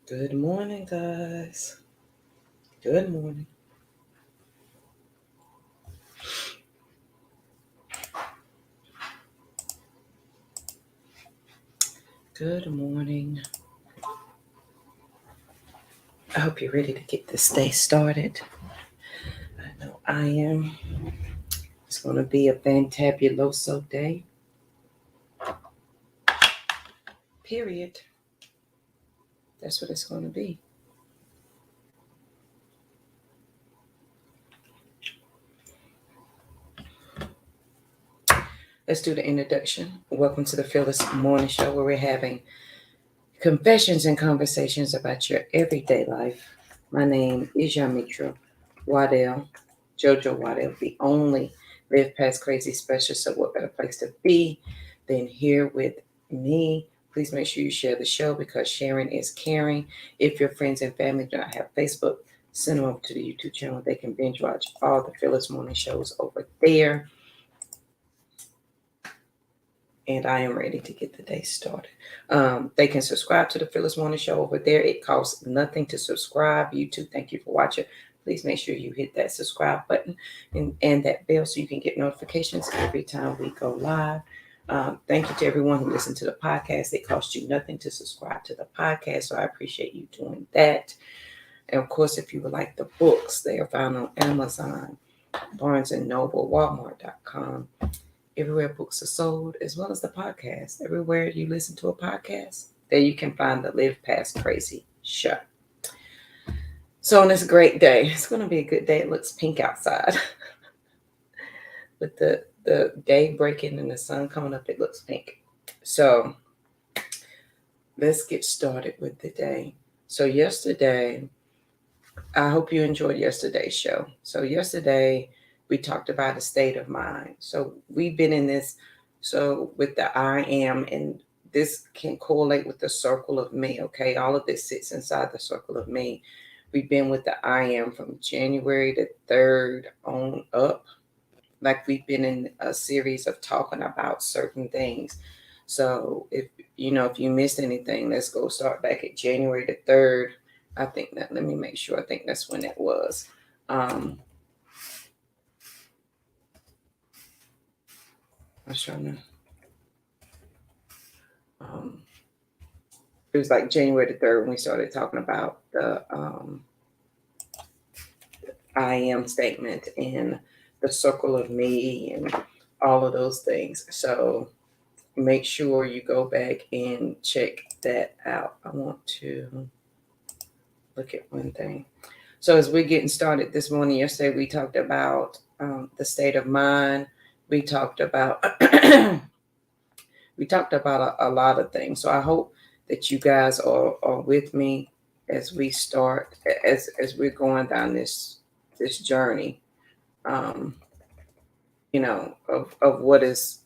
Good morning, guys. Good morning. Good morning. I hope you're ready to get this day started. I know I am. It's going to be a fantabuloso day. Period. That's what it's going to be. Let's do the introduction. Welcome to the Phyllis Morning Show, where we're having confessions and conversations about your everyday life. My name is Yamitra Waddell, JoJo Waddell, the only Live Past Crazy specialist. So what better place to be than here with me? Please make sure you share the show because sharing is caring. If your friends and family do not have Facebook, send them over to the YouTube channel. They can binge watch all the Phyllis Morning shows over there. And I am ready to get the day started. They can subscribe to the Phyllis Morning Show over there. It costs nothing to subscribe. YouTube, thank you for watching. Please make sure you hit that subscribe button and that bell so you can get notifications every time we go live. Thank you to everyone who listened to the podcast. It costs you nothing to subscribe to the podcast, so I appreciate you doing that. And of course, if you would like the books, they are found on Amazon, Barnes & Noble, Walmart.com. Everywhere books are sold, as well as the podcast. Everywhere you listen to a podcast, there you can find the Live Past Crazy show. So on this great day, it's going to be a good day. It looks pink outside. With the day breaking and the sun coming up, it looks pink. So let's get started with the day. So yesterday, I hope you enjoyed yesterday's show. So yesterday, we talked about a state of mind. So we've been in this, so with the I am, and this can correlate with the circle of me, okay? All of this sits inside the circle of me. We've been with the I am from January the 3rd on up. Like we've been in a series of talking about certain things. So if you missed anything, let's go start back at January the 3rd. I think that, let me make sure. I think that's when it was. I was trying to. It was like January the 3rd when we started talking about the I am statement and the circle of me and all of those things. So make sure you go back and check that out. I want to look at one thing. So as we're getting started this morning, yesterday we talked about the state of mind. We talked about a lot of things. So I hope that you guys are with me as we start, as we're going down this journey, of what is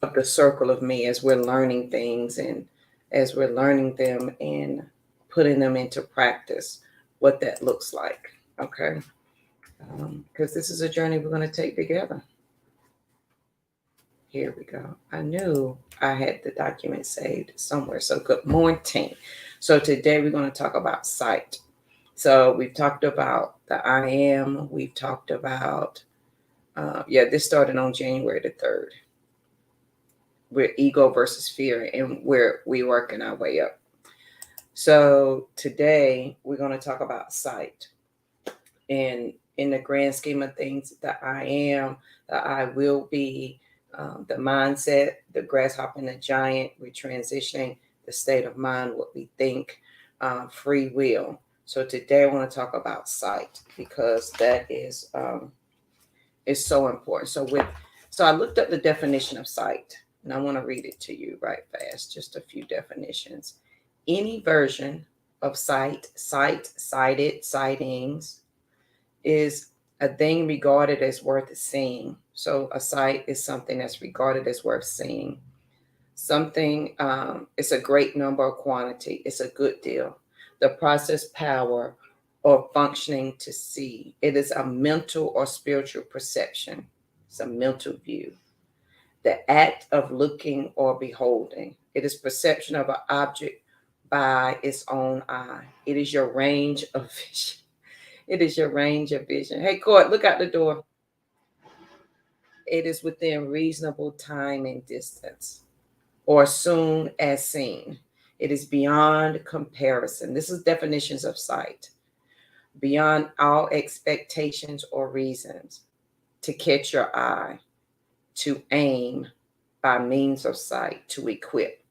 of the circle of me, as we're learning things and as we're learning them and putting them into practice, what that looks like. Okay. Because this is a journey we're going to take together. Here we go. I knew I had the document saved somewhere. So good morning. So today we're going to talk about sight. So we've talked about the I am. We've talked about, this started on January the 3rd. We're ego versus fear, and we're working our way up. So today we're going to talk about sight. And in the grand scheme of things, the I am, the I will be, the mindset, the grasshopper and the giant, we're transitioning, the state of mind, what we think, free will. So today I want to talk about sight because that is so important. So I looked up the definition of sight, and I want to read it to you right fast, just a few definitions. Any version of sight, sighted, sightings, is a thing regarded as worth seeing. So a sight is something that's regarded as worth seeing. Something, it's a great number or quantity. It's a good deal. The process, power, or functioning to see. It is a mental or spiritual perception. It's a mental view. The act of looking or beholding. It is perception of an object by its own eye. It is your range of vision. It is your range of vision. Hey, Court, look out the door. It is within reasonable time and distance, or soon as seen. It is beyond comparison. This is definitions of sight. Beyond all expectations or reasons, to catch your eye, to aim by means of sight, to equip.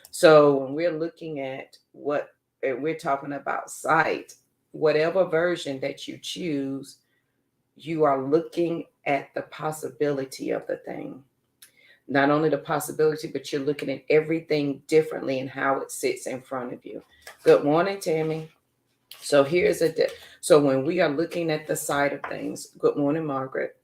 So when we're looking at what we're talking about sight, whatever version that you choose, you are looking at the possibility of the thing. Not only the possibility, but you're looking at everything differently and how it sits in front of you. Good morning, Tammy. So so when we are looking at the side of things, good morning, Margaret.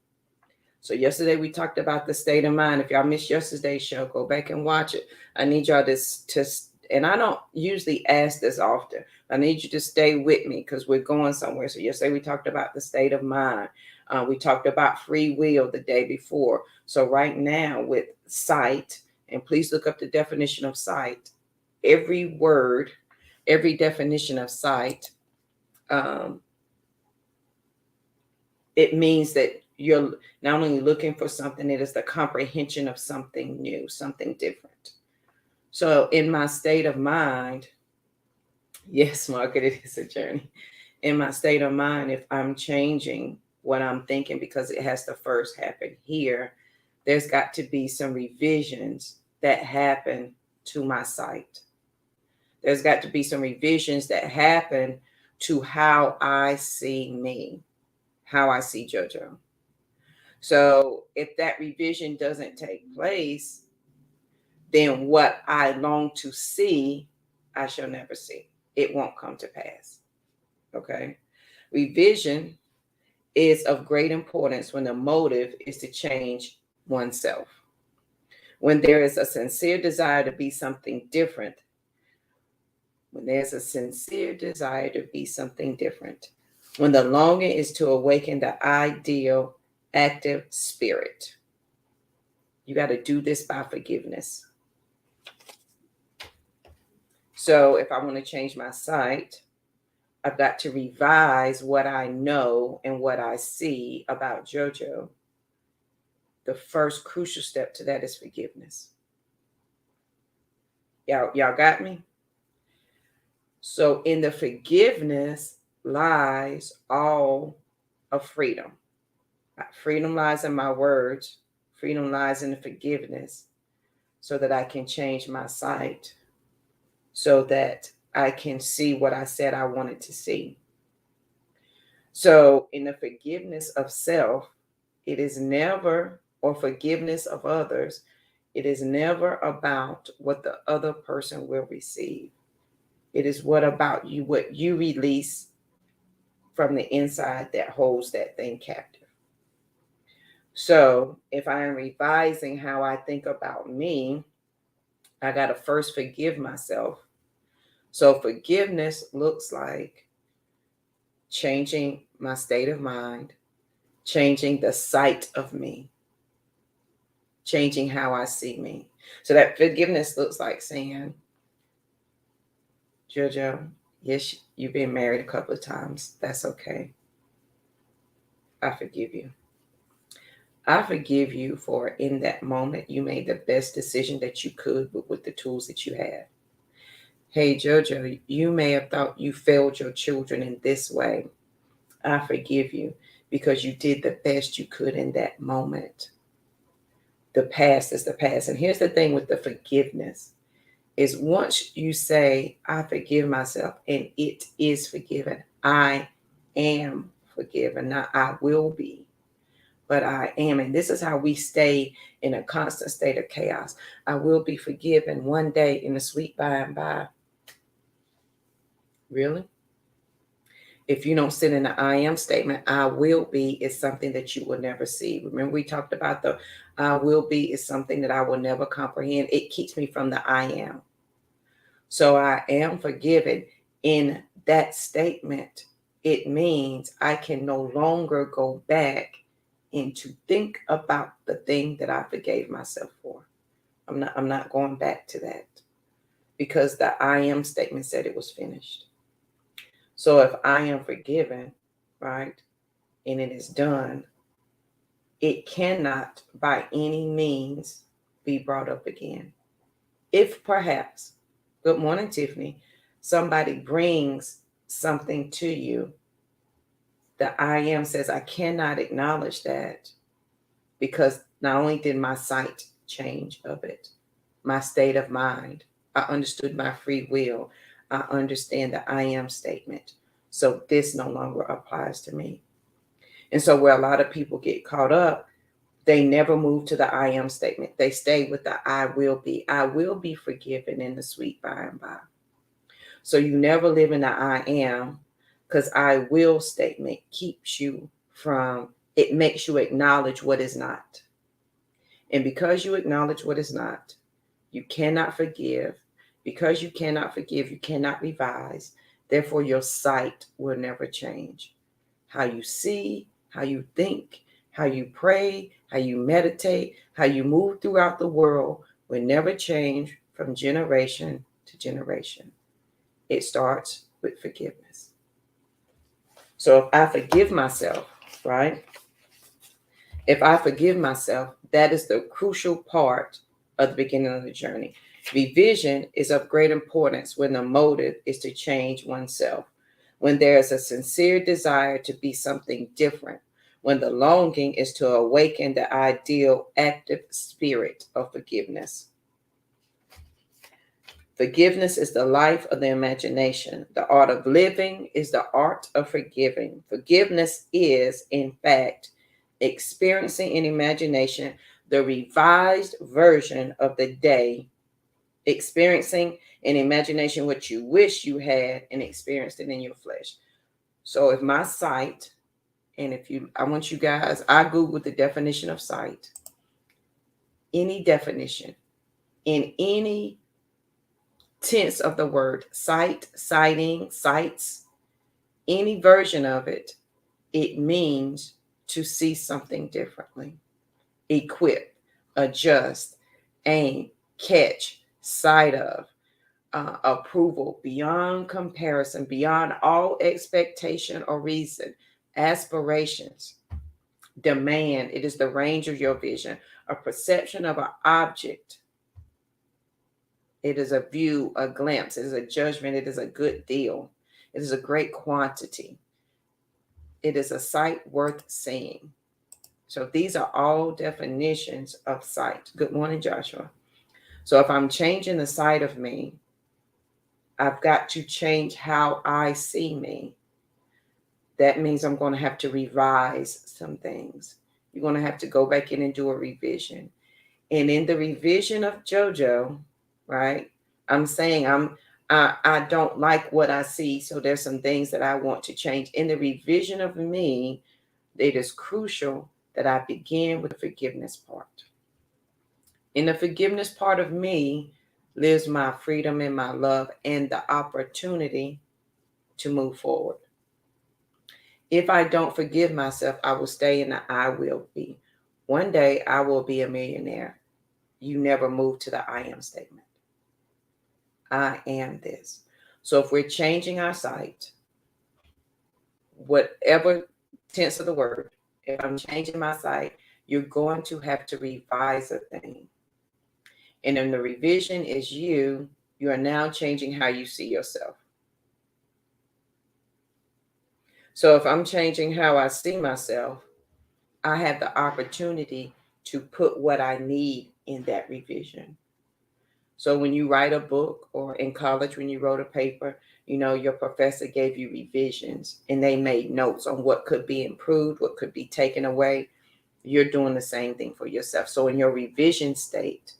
So yesterday we talked about the state of mind. If y'all missed yesterday's show, go back and watch it. I need y'all to and I don't usually ask this often. I need you to stay with me because we're going somewhere. So yesterday we talked about the state of mind. We talked about free will the day before. So right now with sight, and please look up the definition of sight. Every word, every definition of sight, it means that you're not only looking for something, it is the comprehension of something new, something different. So in my state of mind, yes, Margaret, it is a journey. In my state of mind, if I'm changing what I'm thinking, because it has to first happen here, there's got to be some revisions that happen to my sight. There's got to be some revisions that happen to how I see me, how I see JoJo. So if that revision doesn't take place, then what I long to see, I shall never see. It won't come to pass. Okay. Revision is of great importance when the motive is to change oneself. When there is a sincere desire to be something different, when there's a sincere desire to be something different, when the longing is to awaken the ideal active spirit, you got to do this by forgiveness. So if I want to change my sight, I've got to revise what I know and what I see about JoJo. The first crucial step to that is forgiveness. Y'all got me? So in the forgiveness lies all of freedom. Freedom lies in my words. Freedom lies in the forgiveness so that I can change my sight, so that I can see what I said I wanted to see. So in the forgiveness of self, it is never, or forgiveness of others, it is never about what the other person will receive. It is what about you, what you release from the inside that holds that thing captive. So if I am revising how I think about me, I got to first forgive myself. So forgiveness looks like changing my state of mind, changing the sight of me, changing how I see me. So that forgiveness looks like saying, JoJo, yes, you've been married a couple of times. That's okay. I forgive you. I forgive you for in that moment you made the best decision that you could with the tools that you had. Hey, JoJo, you may have thought you failed your children in this way. I forgive you because you did the best you could in that moment. The past is the past. And here's the thing with the forgiveness is once you say, I forgive myself and it is forgiven, I am forgiven. Not I will be, but I am. And this is how we stay in a constant state of chaos. I will be forgiven one day in the sweet by and by. Really? If you don't sit in the I am statement, I will be is something that you will never see. Remember, we talked about the I will be is something that I will never comprehend. It keeps me from the I am. So I am forgiven. In that statement, it means I can no longer go back and to think about the thing that I forgave myself for. I'm not going back to that. because the I am statement said it was finished. So if I am forgiven, right, and it is done, it cannot by any means be brought up again. If perhaps, good morning, Tiffany, somebody brings something to you, the I am says, I cannot acknowledge that because not only did my sight change of it, my state of mind, I understood my free will, I understand the I am statement. So this no longer applies to me. And so where a lot of people get caught up, they never move to the I am statement. They stay with the I will be. I will be forgiven in the sweet by and by. So you never live in the I am, because I will statement keeps you from, it makes you acknowledge what is not. And because you acknowledge what is not, you cannot forgive. Because you cannot forgive, you cannot revise. Therefore, your sight will never change. How you see, how you think, how you pray, how you meditate, how you move throughout the world will never change from generation to generation. It starts with forgiveness. So if I forgive myself, right? If I forgive myself, that is the crucial part of the beginning of the journey. Revision is of great importance when the motive is to change oneself, when there is a sincere desire to be something different, when the longing is to awaken the ideal active spirit of forgiveness. Forgiveness is the life of the imagination. The art of living is the art of forgiving. Forgiveness is, in fact, experiencing in imagination the revised version of the day, experiencing in imagination what you wish you had and experienced it in your flesh. So if my sight, and I want you guys, I Googled the definition of sight, any definition in any tense of the word, sight, sighting, sights, any version of it, it means to see something differently. Equip, adjust, aim, catch, sight of, approval, beyond comparison, beyond all expectation or reason, aspirations, demand. It is the range of your vision, a perception of an object. It is a view, a glimpse, it is a judgment, it is a good deal, it is a great quantity. It is a sight worth seeing. So these are all definitions of sight. Good morning, Joshua. So if I'm changing the sight of me, I've got to change how I see me. That means I'm going to have to revise some things. You're going to have to go back in and do a revision. And in the revision of JoJo, right, I'm saying I don't like what I see, so there's some things that I want to change. In the revision of me, it is crucial that I begin with the forgiveness part. In the forgiveness part of me lives my freedom and my love and the opportunity to move forward. If I don't forgive myself, I will stay in the I will be. One day I will be a millionaire. You never move to the I am statement. I am this. So if we're changing our sight, whatever tense of the word, if I'm changing my sight, you're going to have to revise a thing. And then the revision is you are now changing how you see yourself. So if I'm changing how I see myself, I have the opportunity to put what I need in that revision. So when you write a book, or in college when you wrote a paper, your professor gave you revisions and they made notes on what could be improved, what could be taken away. You're doing the same thing for yourself. So in your revision state,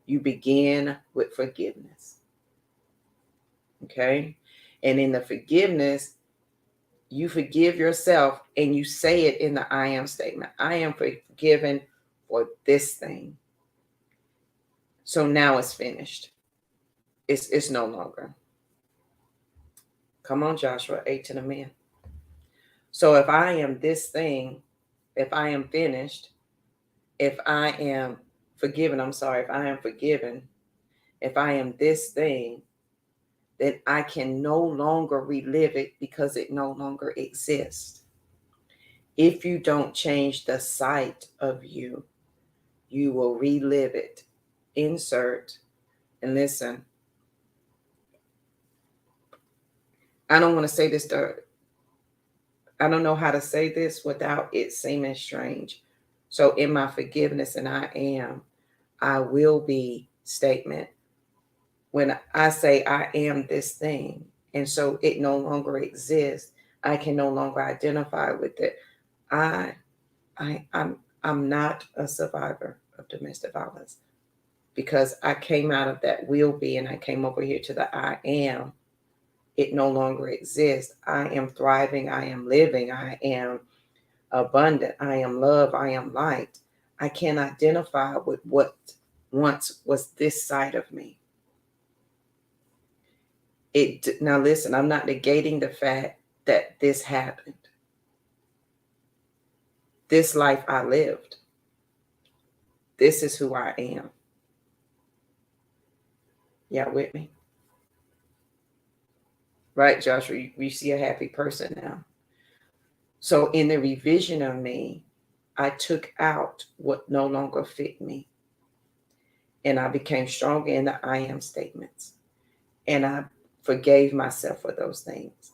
you begin with forgiveness. Okay? And in the forgiveness, you forgive yourself and you say it in the I am statement. I am forgiven for this thing. So now it's finished. It's no longer. Come on, Joshua, 8 to the men. So if I am this thing, if I am finished, if I am forgiven, if I am forgiven, if I am this thing, then I can no longer relive it because it no longer exists. If you don't change the sight of you, you will relive it. Insert and listen. I don't want to say this I don't know how to say this without it seeming strange. So in my forgiveness and I will be statement, when I say I am this thing, and so it no longer exists, I can no longer identify with it. I I'm not a survivor of domestic violence because I came out of that will be and I came over here to the I am. It no longer exists. I am thriving. I am living. I am abundant. I am love. I am light. I can identify with what once was this side of me. Now listen, I'm not negating the fact that this happened. This life I lived. This is who I am. Y'all with me? Right, Joshua? You see a happy person now. So in the revision of me, I took out what no longer fit me. And I became stronger in the I am statements. And I forgave myself for those things.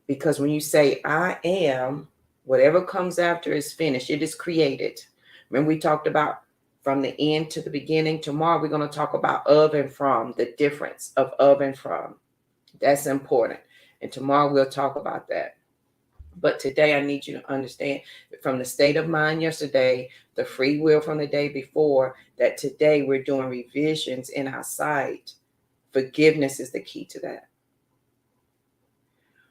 Because when you say I am, whatever comes after is finished. It is created. Remember we talked about from the end to the beginning. Tomorrow we're going to talk about of and from, the difference of and from. That's important. And tomorrow we'll talk about that. But today I need you to understand from the state of mind yesterday, the free will from the day before, that today we're doing revisions in our sight. Forgiveness is the key to that.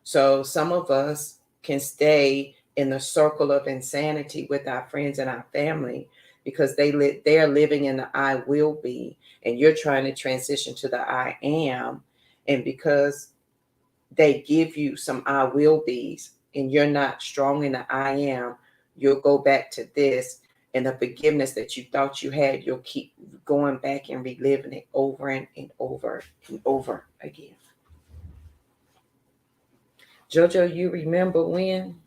So some of us can stay in the circle of insanity with our friends and our family because they're living in the I will be, and you're trying to transition to the I am. And because they give you some I will be's and you're not strong in the I am, you'll go back to this, and the forgiveness that you thought you had, you'll keep going back and reliving it over and over and over again. Jojo, you remember when?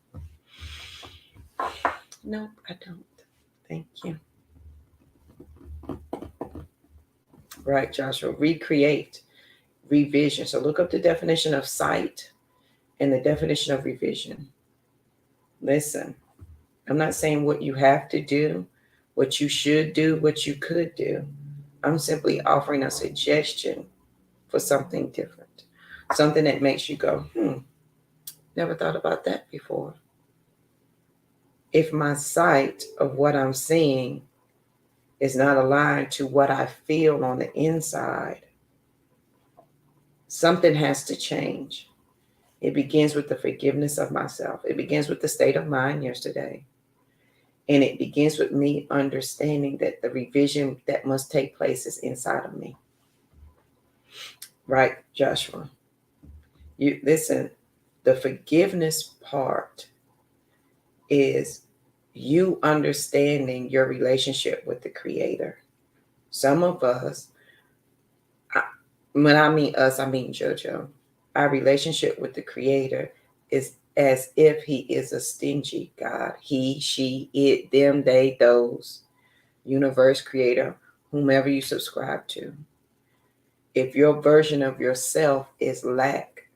No, I don't. Thank you. Right, Joshua. Recreate, revision. So look up the definition of sight and the definition of revision. Listen, I'm not saying what you have to do, what you should do, what you could do. I'm simply offering a suggestion for something different. Something that makes you go, never thought about that before. If my sight of what I'm seeing is not aligned to what I feel on the inside, something has to change. It begins with the forgiveness of myself. It begins with the state of mind yesterday. And it begins with me understanding that the revision that must take place is inside of me. Right, Joshua? You listen, the forgiveness part is you understanding your relationship with the Creator. Some of us, when I mean us, I mean JoJo. Our relationship with the Creator is as if He is a stingy God. He, she, it, them, they, those, universe, Creator, whomever you subscribe to. If your version of yourself is lack,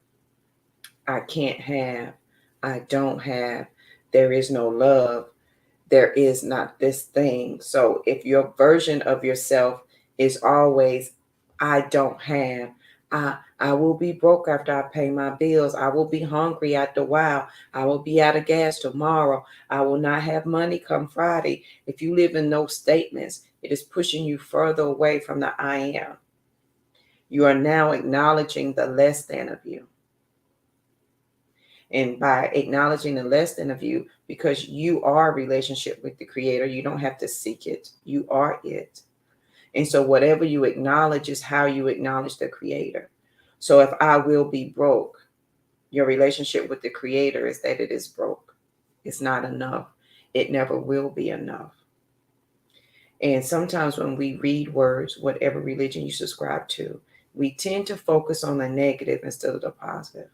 I can't have, I don't have, there is no love, there is not this thing. So if your version of yourself is always, I don't have, I will be broke after I pay my bills, I will be hungry after a while, I will be out of gas tomorrow, I will not have money come Friday. If you live in those statements, it is pushing you further away from the I am. You are now acknowledging the less than of you. And by acknowledging the less than of you, because you are a relationship with the Creator, you don't have to seek it. You are it. And so whatever you acknowledge is how you acknowledge the Creator. So if I will be broke, your relationship with the Creator is that it is broke. It's not enough. It never will be enough. And sometimes when we read words, whatever religion you subscribe to, we tend to focus on the negative instead of the positive.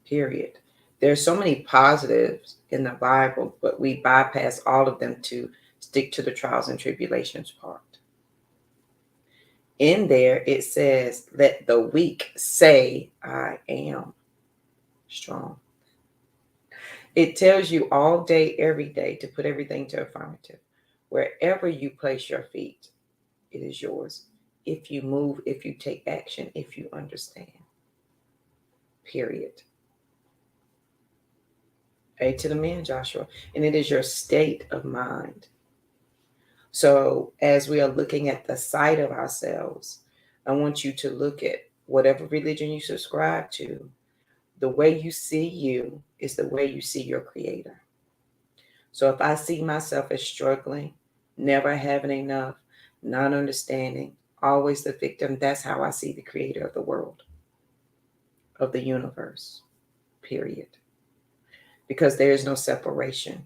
Period. There's so many positives in the Bible, but we bypass all of them to stick to the trials and tribulations part. In there, it says, let the weak say, I am strong. It tells you all day, every day to put everything to affirmative. Wherever you place your feet, it is yours. If you move, if you take action, if you understand. Period. A to the man, Joshua. And it is your state of mind. So as we are looking at the sight of ourselves, I want you to look at whatever religion you subscribe to. The way you see you is the way you see your creator. So if I see myself as struggling, never having enough, not understanding, always the victim, that's how I see the creator of the world, of the universe, period. Because there is no separation.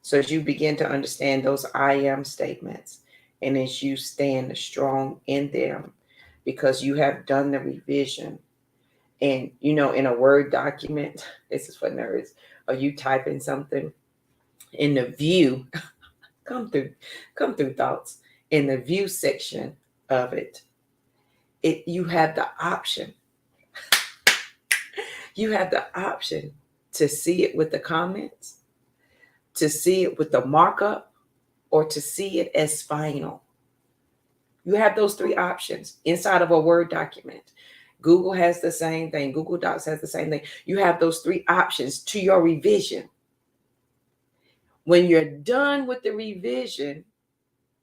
So as you begin to understand those I am statements, and as you stand strong in them, because you have done the revision, and in a Word document, this is for nerds, or you type in something in the view, come through thoughts, in the view section of it, you have the option. You have the option to see it with the comments, to see it with the markup, or to see it as final. You have those three options inside of a Word document. Google has the same thing. Google Docs has the same thing. You have those three options to your revision. When you're done with the revision,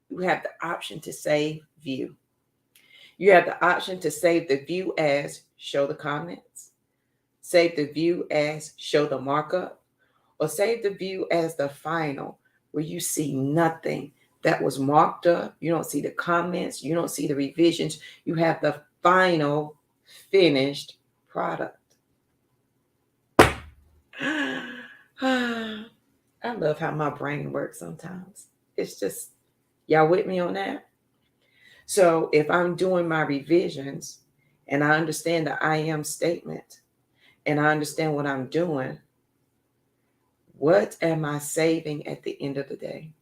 you have the option to save view. You have the option to save the view as show the comments, save the view as show the markup, or save the view as the final, where you see nothing that was marked up. You don't see the comments. You don't see the revisions. You have the final finished product. I love how my brain works sometimes. It's just, y'all with me on that? So if I'm doing my revisions and I understand the I am statement and I understand what I'm doing, what am I saving at the end of the day?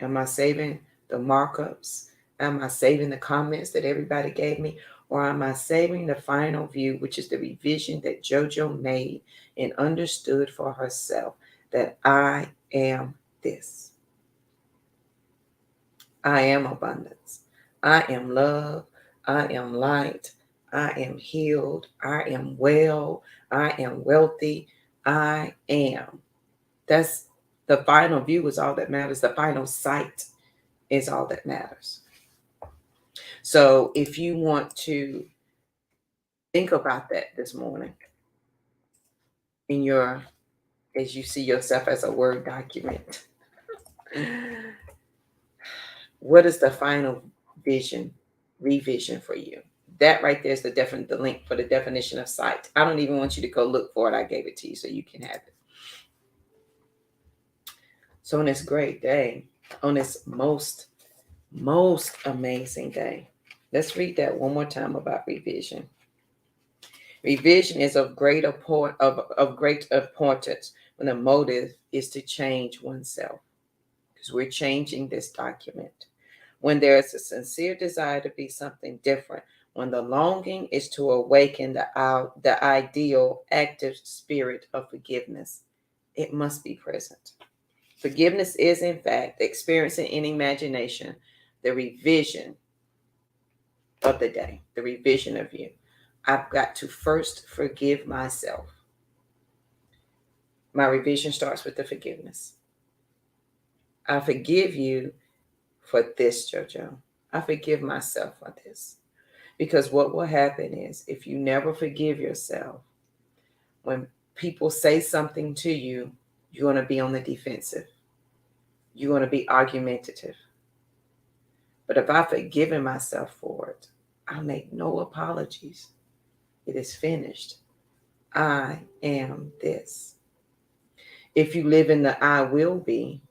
Am I saving the markups? Am I saving the comments that everybody gave me? Or am I saving the final view, which is the revision that JoJo made and understood for herself, that I am this? I am abundance. I am love. I am light. I am healed. I am well. I am wealthy. I am. That's the final view is all that matters. The final sight is all that matters. So if you want to think about that this morning as you see yourself as a Word document, what is the final revision for you? That right there is the link for the definition of sight. I don't even want you to go look for it. I gave it to you so you can have it. So on this great day, on this most amazing day, let's read that one more time about revision. Revision is of great importance when the motive is to change oneself, because we're changing this document. When there is a sincere desire to be something different, when the longing is to awaken the ideal active spirit of forgiveness, it must be present. Forgiveness is, in fact, experiencing in imagination the revision of the day, the revision of you. I've got to first forgive myself. My revision starts with the forgiveness. I forgive you for this, JoJo. I forgive myself for this. Because what will happen is, if you never forgive yourself, when people say something to you, you're going to be on the defensive. You're going to be argumentative. But if I've forgiven myself for it, I'll make no apologies. It is finished. I am this. If you live in the I will be,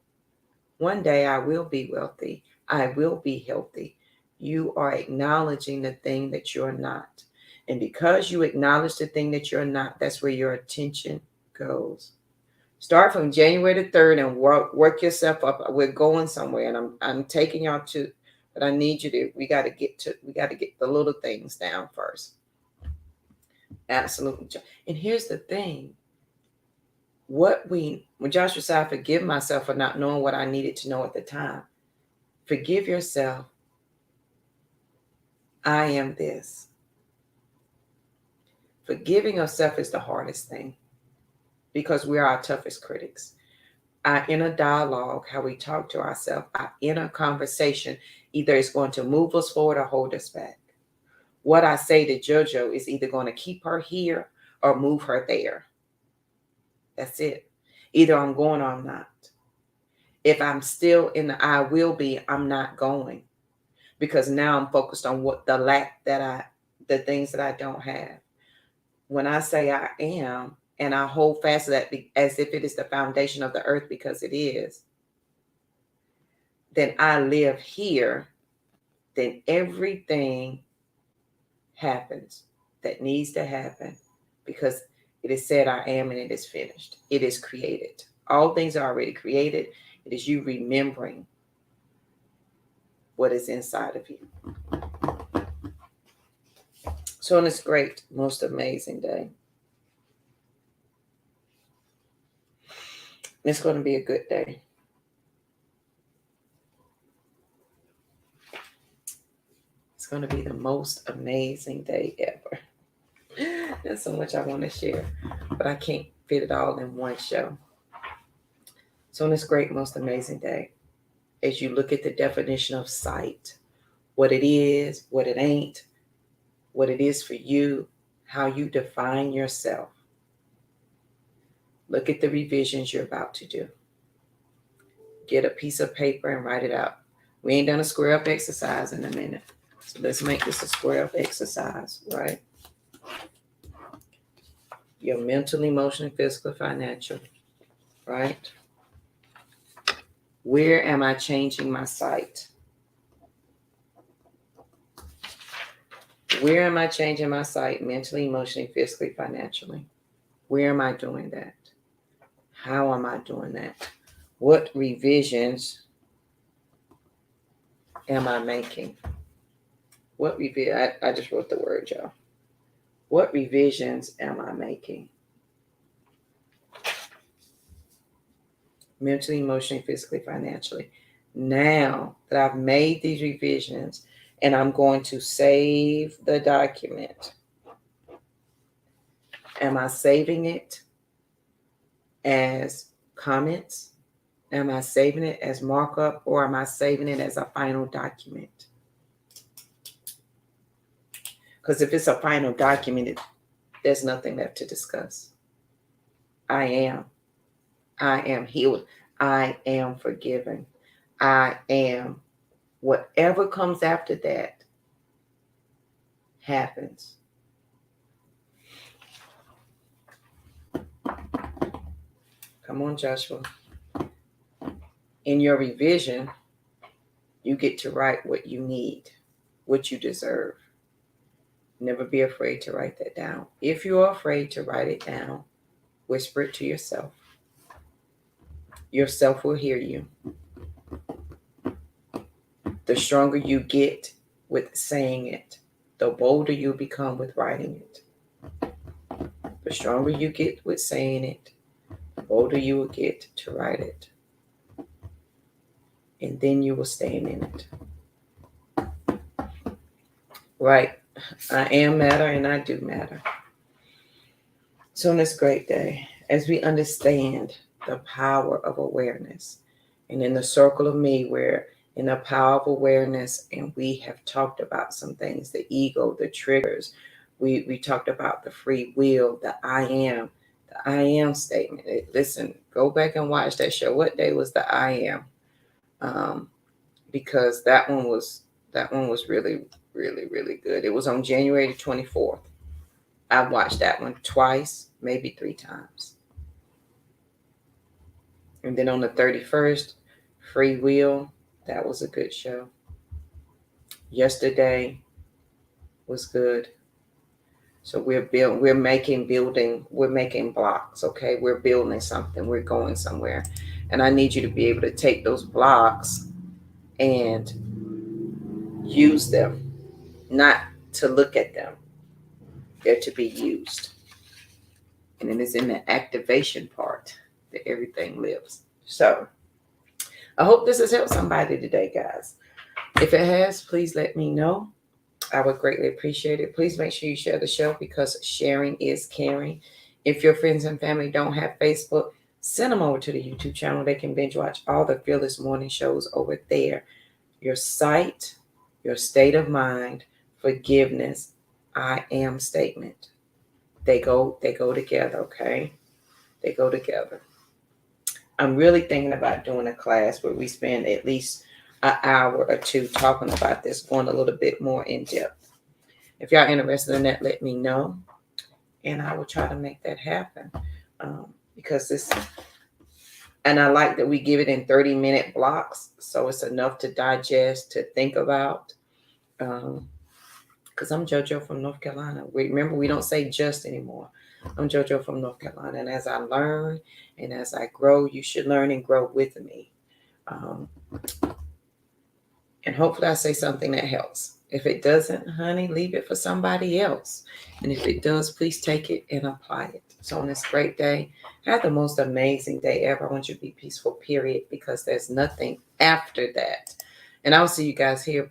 one day I will be wealthy. I will be healthy. You are acknowledging the thing that you're not. And because you acknowledge the thing that you're not, that's where your attention goes. Start from January the 3rd and work yourself up. We're going somewhere, and I'm taking y'all to, but I need you to, we got to get the little things down first. Absolutely. And here's the thing. When Joshua said, I forgive myself for not knowing what I needed to know at the time. Forgive yourself. I am this. Forgiving yourself is the hardest thing because we're our toughest critics. Our inner dialogue, how we talk to ourselves, our inner conversation, either is going to move us forward or hold us back. What I say to JoJo is either going to keep her here or move her there. That's it. Either I'm going or I'm not. If I'm still in the I will be, I'm not going. Because now I'm focused on the things that I don't have. When I say I am, and I hold fast to that as if it is the foundation of the earth, because it is, then I live here, then everything happens that needs to happen because it is said I am and it is finished. It is created. All things are already created. It is you remembering what is inside of you. So on this great, most amazing day, it's going to be a good day. It's going to be the most amazing day ever. There's so much I want to share, but I can't fit it all in one show. So on this great, most amazing day, as you look at the definition of sight, what it is, what it ain't, what it is for you, how you define yourself, look at the revisions you're about to do. Get a piece of paper and write it out. We ain't done a square up exercise in a minute. So let's make this a square up exercise, right? Your mental, emotional, physical, financial, right? Where am I changing my sight? Where am I changing my sight mentally, emotionally, physically, financially? Where am I doing that? How am I doing that? What revisions am I making? I just wrote the word, y'all. What revisions am I making? Mentally, emotionally, physically, financially. Now that I've made these revisions and I'm going to save the document, am I saving it as comments? Am I saving it as markup, or am I saving it as a final document? Because if it's a final document, there's nothing left to discuss. I am healed. I am forgiven. I am. Whatever comes after that happens. Come on, Joshua. In your revision, you get to write what you need, what you deserve. Never be afraid to write that down. If you're afraid to write it down, whisper it to yourself. Yourself will hear you. The stronger you get with saying it, the bolder you become with writing it. The stronger you get with saying it, the bolder you will get to write it. And then you will stand in it. Right. I am matter and I do matter. So on this great day, as we understand the power of awareness, and in the circle of me, where in the power of awareness, and we have talked about some things, the ego, the triggers, we talked about the free will, the I am statement. Listen, go back and watch that show. What day was the I am? Because that one was really, really, really good. It was on January 24th. I've watched that one twice, maybe 3 times. And then on the 31st, Free Will, that was a good show. Yesterday was good. So we're making blocks, okay? We're building something, we're going somewhere. And I need you to be able to take those blocks and use them, not to look at them. They're to be used. And it is in the activation part that everything lives. So I hope this has helped somebody today, guys. If it has, please let me know. I would greatly appreciate it. Please make sure you share the show because sharing is caring. If your friends and family don't have Facebook, send them over to the YouTube channel. They can binge watch all the Fearless Morning shows over there. Your sight, your state of mind, forgiveness, I am statement. They go together, okay? They go together. I'm really thinking about doing a class where we spend at least an hour or two talking about this, going a little bit more in depth. If y'all interested in that, let me know, and I will try to make that happen. Because this, and I like that we give it in 30-minute blocks, so it's enough to digest, to think about. Because I'm JoJo from North Carolina. Remember, we don't say just anymore. I'm JoJo from North Carolina, and as I learn and as I grow, you should learn and grow with me. And hopefully I say something that helps. If it doesn't, honey, leave it for somebody else. And if it does, please take it and apply it. So on this great day, have the most amazing day ever. I want you to be peaceful, period, because there's nothing after that. And I'll see you guys here